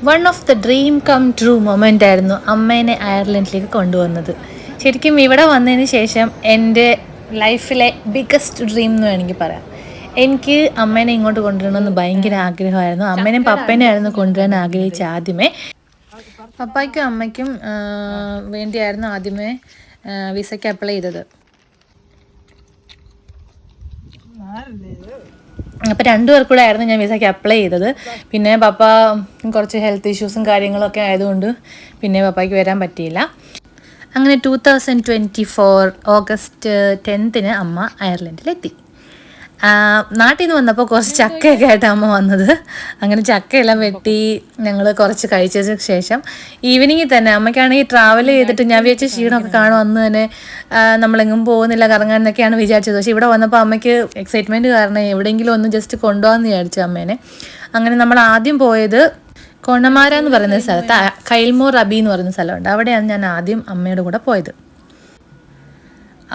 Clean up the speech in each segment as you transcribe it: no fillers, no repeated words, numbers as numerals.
One of the dream come true moment ആയിരുന്നു അമ്മേനെ അയർലൻഡിലേക്ക് കൊണ്ടുവന്നത്. ശരിക്കും ഇവിടെ വന്നതിന് ശേഷം എൻ്റെ ലൈഫിലെ ബിഗ്ഗസ്റ്റ് ഡ്രീം എന്ന് വേണമെങ്കിൽ പറയാം. എനിക്ക് അമ്മേനെ ഇങ്ങോട്ട് കൊണ്ടുവരണമെന്ന് ഭയങ്കര ആഗ്രഹമായിരുന്നു. അമ്മേനെയും പപ്പേനെയും ആയിരുന്നു കൊണ്ടുവരാൻ ആഗ്രഹിച്ച ആദ്യമേ. പപ്പായ്ക്കും അമ്മയ്ക്കും വേണ്ടിയായിരുന്നു ആദ്യമേ വിസയ്ക്ക് അപ്ലൈ ചെയ്തത്. അപ്പോൾ രണ്ടുപേർക്കും കൂടെ ആയിരുന്നു ഞാൻ വിസയ്ക്ക് അപ്ലൈ ചെയ്തത്. പിന്നെ പപ്പ കുറച്ച് ഹെൽത്ത് ഇഷ്യൂസും കാര്യങ്ങളൊക്കെ ആയതുകൊണ്ട് പിന്നെ പപ്പായ്ക്ക് വരാൻ പറ്റിയില്ല. അങ്ങനെ 2024 ഓഗസ്റ്റ് 10 അമ്മ അയർലൻഡിലെത്തി. നാട്ടിൽ നിന്ന് വന്നപ്പോൾ കുറച്ച് ചക്കയൊക്കെ ആയിട്ട് അമ്മ വന്നത്. അങ്ങനെ ചക്കയെല്ലാം വെട്ടി ഞങ്ങൾ കുറച്ച് കഴിച്ചതിന് ശേഷം ഈവനിങ്ങിൽ തന്നെ അമ്മയ്ക്കാണെങ്കിൽ ട്രാവൽ ചെയ്തിട്ട് ഞാൻ വിചാരിച്ച ക്ഷീണമൊക്കെ കാണും, അന്ന് തന്നെ നമ്മളെങ്ങും പോകുന്നില്ല കറങ്ങാൻ എന്നൊക്കെയാണ് വിചാരിച്ചത്. പക്ഷേ ഇവിടെ വന്നപ്പോൾ അമ്മയ്ക്ക് എക്സൈറ്റ്മെൻറ്റ് കാരണം എവിടെയെങ്കിലും ഒന്ന് ജസ്റ്റ് കൊണ്ടുപോകാമെന്ന് വിചാരിച്ചു അമ്മേനെ. അങ്ങനെ നമ്മൾ ആദ്യം പോയത് കൊണമാര എന്ന് പറയുന്ന സ്ഥലത്ത്, കൈൽമോർ അബി എന്ന് പറയുന്ന സ്ഥലമുണ്ട്. അവിടെയാണ് ഞാൻ ആദ്യം അമ്മയുടെ കൂടെ പോയത്.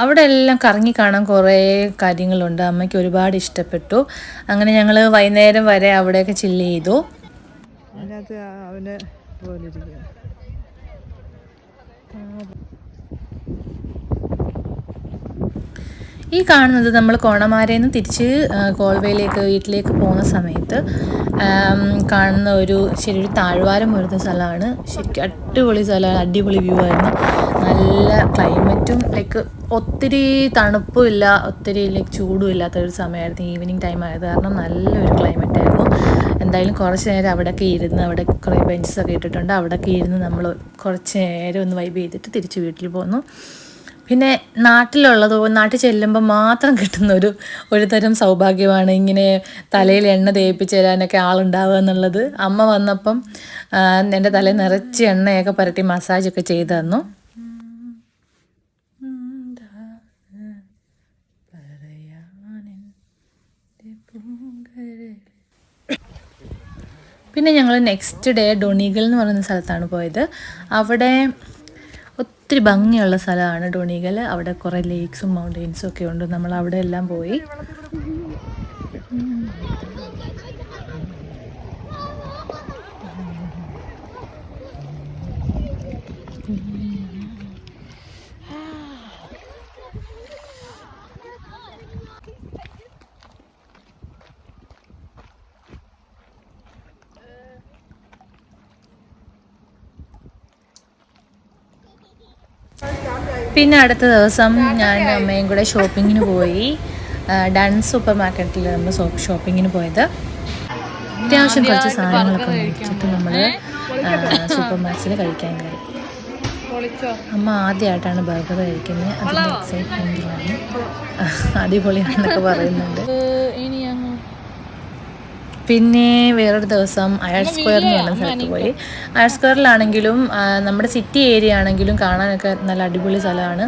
അവിടെ എല്ലാം കറങ്ങി കാണാൻ കുറേ കാര്യങ്ങളുണ്ട്. അമ്മയ്ക്ക് ഒരുപാട് ഇഷ്ടപ്പെട്ടു. അങ്ങനെ ഞങ്ങൾ വൈകുന്നേരം വരെ അവിടെയൊക്കെ ചില്ല് ചെയ്തു. ഈ കാണുന്നത് നമ്മൾ കോണമാരയിൽ നിന്ന് തിരിച്ച് കോൾവേയിലേക്ക് വീട്ടിലേക്ക് പോകുന്ന സമയത്ത് കാണുന്ന ശരിയൊരു താഴ്വാരം വരുന്ന സ്ഥലമാണ്. ശരിക്കും അടിപൊളി സ്ഥലമാണ്, അടിപൊളി വ്യൂ ആയിരുന്നു. നല്ല ക്ലൈമറ്റും ലൈക്ക് ഒത്തിരി തണുപ്പും ഇല്ല, ഒത്തിരി ലൈക്ക് ചൂടും ഇല്ലാത്തൊരു സമയമായിരുന്നു. ഈവനിങ് ടൈം ആയത് കാരണം നല്ലൊരു ക്ലൈമറ്റ് ആയിരുന്നു. എന്തായാലും കുറച്ച് നേരം അവിടെയൊക്കെ ഇരുന്ന്, അവിടെ കുറേ ബെഞ്ചസൊക്കെ ഇട്ടിട്ടുണ്ട്, അവിടെയൊക്കെ ഇരുന്ന് നമ്മൾ കുറച്ച് നേരം ഒന്ന് വൈബ് ചെയ്തിട്ട് തിരിച്ച് വീട്ടിൽ പോന്നു. പിന്നെ നാട്ടിൽ ചെല്ലുമ്പോൾ മാത്രം കിട്ടുന്ന ഒരു തരം സൗഭാഗ്യമാണ് ഇങ്ങനെ തലയിൽ എണ്ണ തേപ്പിച്ച് തരാനൊക്കെ ആളുണ്ടാവുക എന്നുള്ളത്. അമ്മ വന്നപ്പം എൻ്റെ തലയിൽ നിറച്ച് എണ്ണയൊക്കെ പുരട്ടി മസാജൊക്കെ ചെയ്തു തന്നു. പിന്നെ ഞങ്ങൾ നെക്സ്റ്റ് ഡേ ഡൊണീഗൽ എന്ന് പറയുന്ന സ്ഥലത്താണ് പോയത്. അവിടെ ഒത്തിരി ഭംഗിയുള്ള സ്ഥലമാണ് ഡൊണീഗൽ. അവിടെ കുറേ ലേക്സും മൗണ്ടെയ്ൻസും ഒക്കെ ഉണ്ട്. നമ്മൾ അവിടെ എല്ലാം പോയി. പിന്നെ അടുത്ത ദിവസം ഞാൻ അമ്മയും കൂടെ ഷോപ്പിങ്ങിന് പോയി. ഡൺ സൂപ്പർ മാർക്കറ്റിൽ നമ്മൾ ഷോപ്പിങ്ങിന് പോയത്. അത്യാവശ്യം കുറച്ച് സാധനങ്ങളൊക്കെ മേടിച്ചിട്ട് നമ്മൾ സൂപ്പർ മാർക്കറ്റിൽ കഴിക്കാൻ കയറി. അമ്മ ആദ്യമായിട്ടാണ് ബർഗർ കഴിക്കുന്നത്. അതിൻ്റെ എക്സൈറ്റ്മെൻറ്റിലാണ്. അടിപൊളിയാണെന്നൊക്കെ പറയുന്നുണ്ട്. പിന്നെ വേറൊരു ദിവസം അയർ സ്ക്വയർ എന്ന് പറഞ്ഞ സ്ഥലത്ത് പോയി. അയർ സ്ക്വയറിലാണെങ്കിലും നമ്മുടെ സിറ്റി ഏരിയ ആണെങ്കിലും കാണാനൊക്കെ നല്ല അടിപൊളി സ്ഥലമാണ്.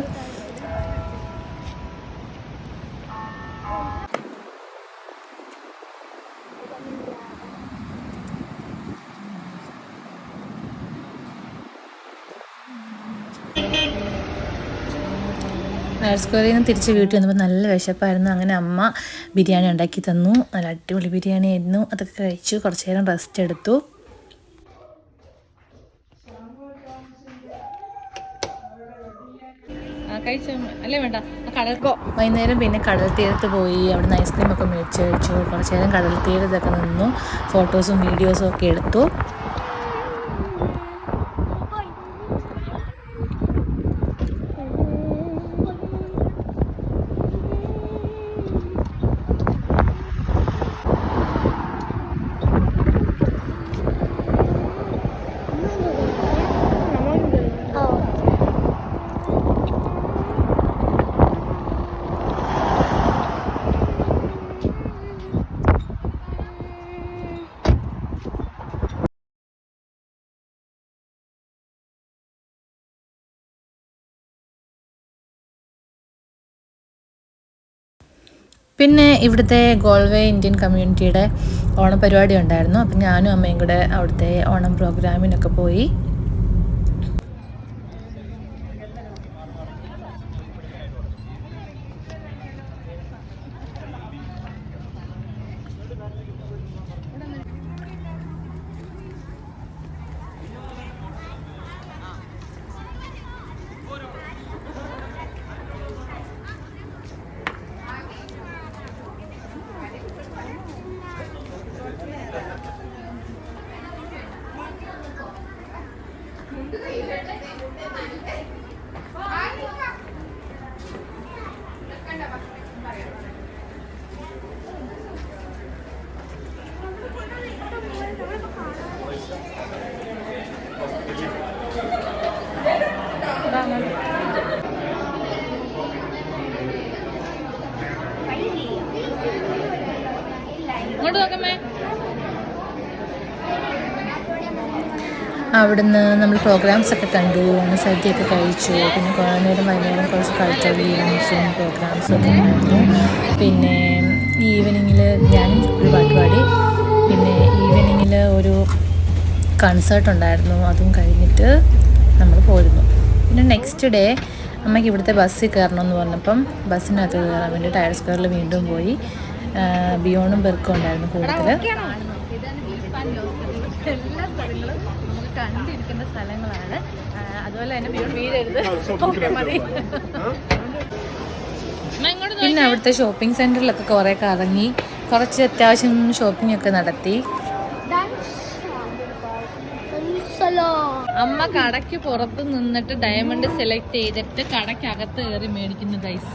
അയർ സ്ക്വയറിൽ നിന്ന് തിരിച്ച് വീട്ടിൽ വന്നപ്പോൾ നല്ല വിശപ്പായിരുന്നു. അങ്ങനെ അമ്മ ബിരിയാണി ഉണ്ടാക്കി തന്നു. നല്ല അടിപൊളി ബിരിയാണി ആയിരുന്നു. അതൊക്കെ കഴിച്ചു കുറച്ച് നേരം റെസ്റ്റ് എടുത്തു. വൈകുന്നേരം പിന്നെ കടൽ തീരത്ത് പോയി. അവിടെ നിന്ന് ഐസ്ക്രീമൊക്കെ മേടിച്ച് കഴിച്ചു. കുറച്ച് നേരം കടൽ തീരത്തൊക്കെ നിന്നു. ഫോട്ടോസും വീഡിയോസും ഒക്കെ എടുത്തു. പിന്നെ ഇവിടുത്തെ ഗോൾവേ ഇന്ത്യൻ കമ്മ്യൂണിറ്റിയുടെ ഓണം പരിപാടി ഉണ്ടായിരുന്നു. അപ്പം ഞാനും അമ്മയും കൂടെ അവിടുത്തെ ഓണം പ്രോഗ്രാമിനൊക്കെ പോയി. അവിടുന്ന് നമ്മൾ പ്രോഗ്രാംസൊക്കെ കണ്ടു, സദ്യയൊക്കെ കഴിച്ചു. പിന്നെ കുറേ നേരം വൈകുന്നേരം കുറച്ച് കൾച്ചറൽ ഈവൻസും പ്രോഗ്രാംസും ഒക്കെ ഉണ്ടായിരുന്നു. പിന്നെ ഈവനിങ്ങിൽ ഞാനും ഒരു പാട്ട് പാടി. പിന്നെ ഈവനിങ്ങിൽ ഒരു കൺസേർട്ട് ഉണ്ടായിരുന്നു, അതും കഴിഞ്ഞിട്ട് നമ്മൾ പോയിരുന്നു. പിന്നെ നെക്സ്റ്റ് ഡേ അമ്മയ്ക്ക് ഇവിടുത്തെ ബസ്സിൽ കയറണമെന്ന് പറഞ്ഞപ്പം ബസ്സിനകത്ത് കയറാൻ വേണ്ടി ടയർ സ്ക്വയറിൽ വീണ്ടും പോയി. ബിയോണും ബെർക്കും ഉണ്ടായിരുന്നു കൂടുതൽ. എല്ലാ സ്ഥലങ്ങളും നമുക്ക് കണ്ടിരിക്കേണ്ട സ്ഥലങ്ങളാണ്. അതുപോലെ തന്നെ വീഴരുത്. പിന്നെ അവിടുത്തെ ഷോപ്പിംഗ് സെൻറ്ററിലൊക്കെ കുറേ കറങ്ങി, കുറച്ച് അത്യാവശ്യം ഷോപ്പിംഗ് ഒക്കെ നടത്തി. അമ്മ കടയ്ക്ക് പുറത്ത് നിന്നിട്ട് ഡയമണ്ട് സെലക്ട് ചെയ്തിട്ട് കടയ്ക്കകത്ത് കയറി മേടിക്കുന്നു guys.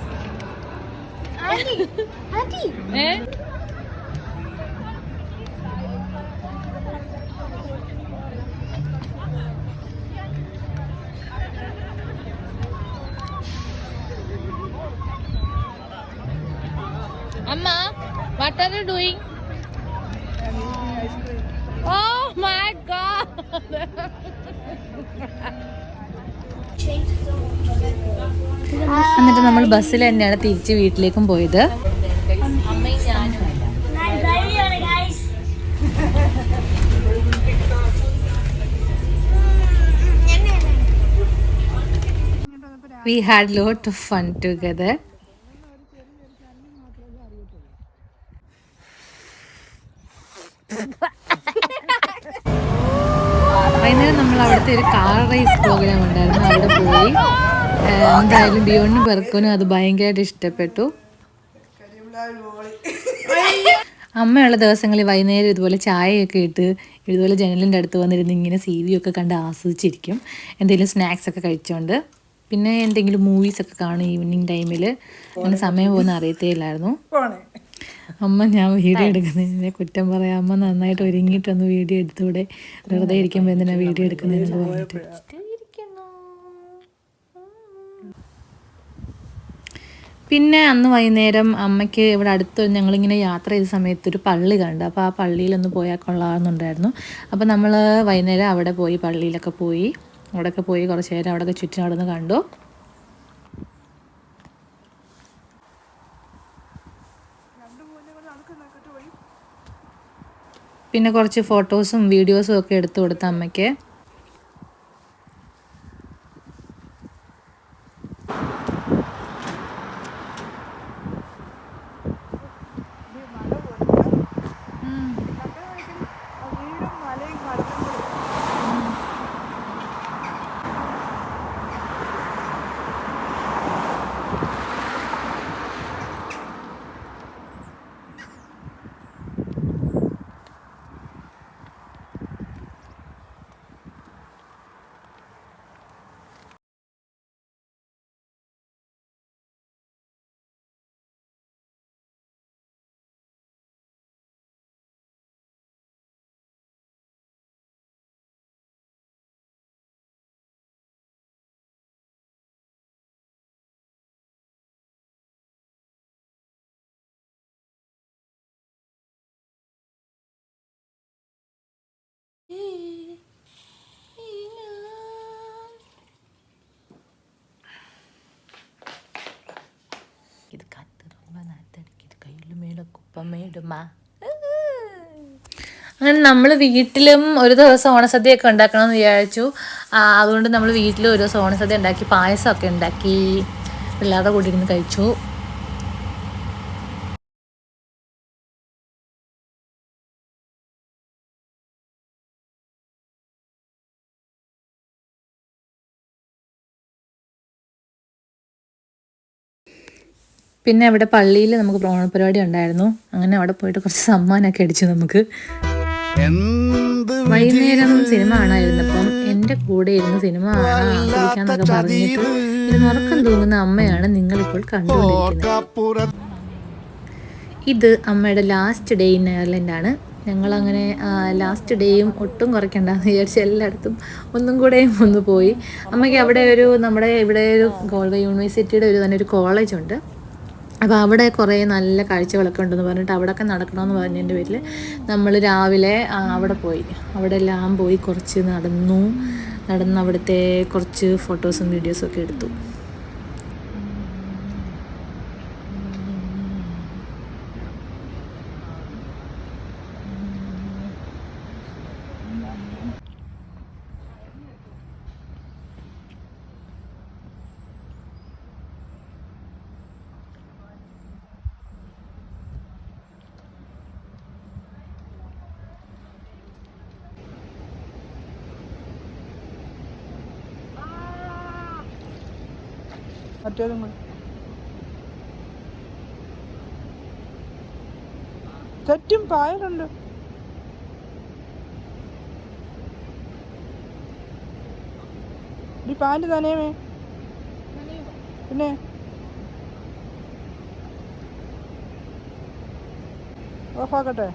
Amma, what are you doing? Oh my God! എന്നിട്ട് നമ്മൾ ബസ്സിൽ തന്നെയാണ് തിരിച്ച് വീട്ടിലേക്കും പോയത്. അമ്മയും ഞാനും. We had lot of fun together. വൈകുന്നേരം നമ്മൾ അവിടുത്തെ ഒരു കാർ റേസ് പ്രോഗ്രാം ഉണ്ടായിരുന്നു, അവിടെ പോയി. എന്തായാലും ബിയോണ്ടും ബെർക്കോനും അത് ഭയങ്കരമായിട്ട് ഇഷ്ടപ്പെട്ടു. അമ്മയുള്ള ദിവസങ്ങളിൽ വൈകുന്നേരം ഇതുപോലെ ചായയൊക്കെ ഇട്ട് ഇതുപോലെ ജനലിൻ്റെ അടുത്ത് വന്നിരുന്ന് ഇങ്ങനെ CV ഒക്കെ കണ്ട് ആസ്വദിച്ചിരിക്കും, എന്തെങ്കിലും സ്നാക്സ് ഒക്കെ കഴിച്ചുകൊണ്ട്. പിന്നെ എന്തെങ്കിലും മൂവീസൊക്കെ കാണും ഈവനിങ് ടൈമിൽ. അങ്ങനെ സമയം പോകുന്ന അറിയത്തേ ഇല്ലായിരുന്നു. അമ്മ ഞാൻ വീഡിയോ എടുക്കുന്നതിനെ കുറ്റം പറയാം. അമ്മ നന്നായിട്ട് ഒരുങ്ങിയിട്ടൊന്ന് വീഡിയോ എടുത്തൂടെ, വെറുതെ ഇരിക്കുമ്പോൾ എന്തിനാ വീഡിയോ എടുക്കുന്നതെന്ന് പറഞ്ഞിട്ട്. പിന്നെ അന്ന് വൈകുന്നേരം അമ്മയ്ക്ക് ഇവിടെ അടുത്ത് ഞങ്ങളിങ്ങനെ യാത്ര ചെയ്ത സമയത്ത് ഒരു പള്ളി കണ്ടു. അപ്പോൾ ആ പള്ളിയിലൊന്ന് പോയാൽ കൊള്ളാമെന്നുണ്ടായിരുന്നു. അപ്പോൾ നമ്മൾ വൈകുന്നേരം അവിടെ പോയി, പള്ളിയിലൊക്കെ പോയി. അവിടെയൊക്കെ പോയി കുറച്ച് നേരം അവിടെയൊക്കെ ചുറ്റി നടന്ന് കണ്ടു. പിന്നെ കുറച്ച് ഫോട്ടോസും വീഡിയോസും ഒക്കെ എടുത്തു കൊടുത്ത അമ്മയ്ക്ക്. ഇത് കത്തിറുമ്പോ നാട്ടടിക്കിത് കയ്യിൽ മേലെ കുപ്പമേടുമാ. അങ്ങനെ നമ്മൾ വീട്ടിലും ഒരു ദിവസം ഓണസദ്യയൊക്കെ ഉണ്ടാക്കണമെന്ന് വിചാരിച്ചു. അതുകൊണ്ട് നമ്മൾ വീട്ടിൽ ഒരു ദിവസം ഓണസദ്യ ഉണ്ടാക്കി, പായസമൊക്കെ ഉണ്ടാക്കി, പിള്ളേരുടെ കൂടെ ഇരുന്ന് കഴിച്ചു. പിന്നെ അവിടെ പള്ളിയിൽ നമുക്ക് ഓണപരിപാടി ഉണ്ടായിരുന്നു. അങ്ങനെ അവിടെ പോയിട്ട് കുറച്ച് സമ്മാനമൊക്കെ അടിച്ചു നമുക്ക്. എന്ത് വൈകുന്നേരം സിനിമ കാണാതിരുന്നപ്പം എൻ്റെ കൂടെ ഇരുന്ന് സിനിമ കാണാൻ ആസ്വദിക്കാന്നൊക്കെ പറഞ്ഞിട്ട് ഇരുന്ന് ഉറക്കം തൂങ്ങുന്ന അമ്മയാണ് നിങ്ങളിപ്പോൾ കണ്ടുകൊണ്ടിരിക്കുന്നത്. ഇത് അമ്മയുടെ ലാസ്റ്റ് ഡേ ഇൻ അയർലൻഡാണ്. ഞങ്ങളങ്ങനെ ലാസ്റ്റ് ഡേയും ഒട്ടും കുറയ്ക്കണ്ടെന്ന് വിചാരിച്ച് എല്ലായിടത്തും ഒന്നും കൂടെയും ഒന്ന് പോയി. അമ്മയ്ക്ക് അവിടെ നമ്മുടെ ഇവിടെ ഒരു ഗോൾവേ യൂണിവേഴ്സിറ്റിയുടെ തന്നെ ഒരു കോളേജുണ്ട്. അപ്പോൾ അവിടെ കുറേ നല്ല കാഴ്ചകളൊക്കെ ഉണ്ടെന്ന് പറഞ്ഞിട്ട് അവിടെയൊക്കെ നടക്കണമെന്ന് പറഞ്ഞതിൻ്റെ പേരിൽ നമ്മൾ രാവിലെ അവിടെ പോയി. അവിടെ എല്ലാം പോയി കുറച്ച് നടന്ന് അവിടുത്തെ കുറച്ച് ഫോട്ടോസും വീഡിയോസും ഒക്കെ എടുത്തു. ചുറ്റും പായലുണ്ട്. ഈ പാല് തന്നെയമേ പിന്നെ ഓഫാക്കട്ടെ.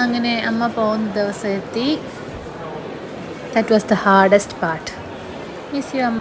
അങ്ങനെ അമ്മ പോകുന്ന ദിവസം എത്തി. That was the hardest part. Miss you അമ്മ.